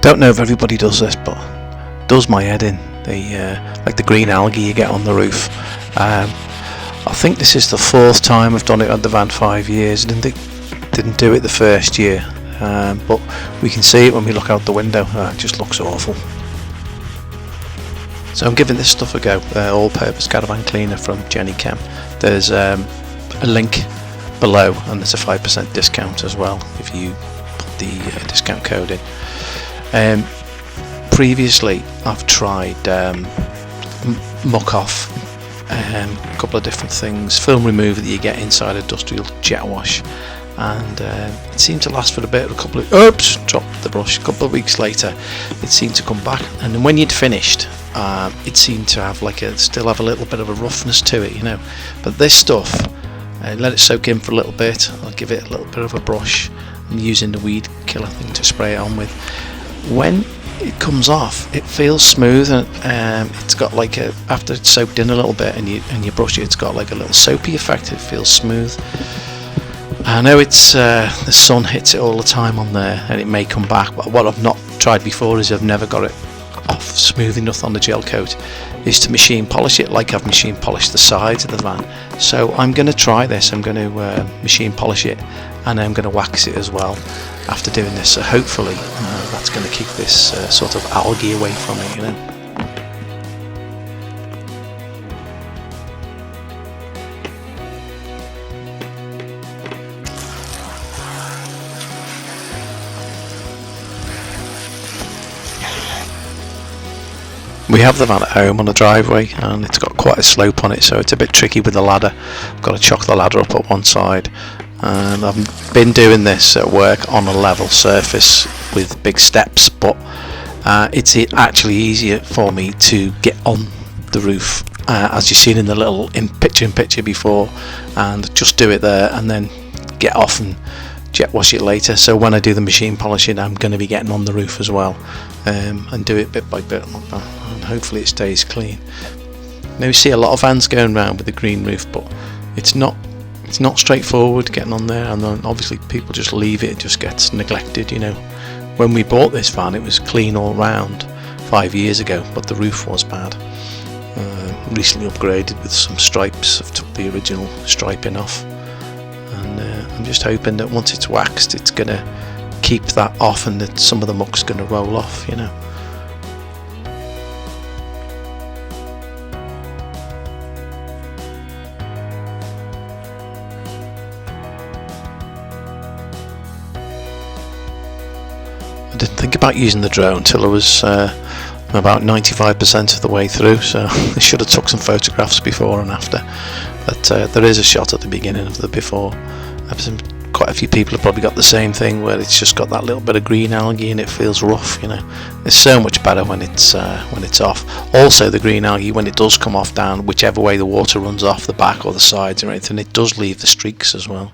don't know if everybody does this, but it does my head in. Like the green algae you get on the roof. I think this is the 4th time I've done it on the van, 5 years. Didn't do it the first year, but we can see it when we look out the window. It just looks awful. So I'm giving this stuff a go. All-purpose caravan cleaner from Jenny Chem. There's a link below, and there's a 5% discount as well if you put the discount code in. Previously I've tried muck off, a couple of different things, film remover that you get inside industrial jet wash, and it seemed to last for a bit. Dropped the brush. A couple of weeks later it seemed to come back, and then when you'd finished, it seemed to have still have a little bit of a roughness to it, you know. But this stuff, let it soak in for a little bit. I'll give it a little bit of a brush. I'm using the weed killer thing to spray it on with. When it comes off, it feels smooth, and it's got after it's soaked in a little bit and you brush it, it's got like a little soapy effect. It feels smooth. I know it's the sun hits it all the time on there, and it may come back, but what I've not tried before is I've never got it off smooth enough on the gel coat is to machine polish it like I've machine polished the sides of the van. So I'm going to try this. I'm going to machine polish it, and I'm going to wax it as well after doing this. So hopefully that's going to keep this sort of algae away from it, you know. We have the van at home on a driveway, and it's got quite a slope on it, so it's a bit tricky with the ladder. I've got to chock the ladder up at one side, and I've been doing this at work on a level surface with big steps, but it's actually easier for me to get on the roof, as you've seen in the little picture before, and just do it there and then get off and jet wash it later. So when I do the machine polishing, I'm going to be getting on the roof as well, and do it bit by bit like that, and hopefully it stays clean. Now we see a lot of vans going around with the green roof, but it's not straightforward getting on there, and then obviously people just leave it. It just gets neglected, you know. When we bought this van, it was clean all round 5 years ago, but the roof was bad. Recently upgraded with some stripes. I've took the original striping off, and I'm just hoping that once it's waxed, it's going to keep that off, and that some of the muck's going to roll off, you know. I didn't think about using the drone till I was about 95% of the way through, so I should have took some photographs before and after. But there is a shot at the beginning of the before. Quite a few people have probably got the same thing, where it's just got that little bit of green algae and it feels rough, you know. It's so much better when it's off. Also, the green algae, when it does come off down, whichever way the water runs off, the back or the sides or anything, it does leave the streaks as well.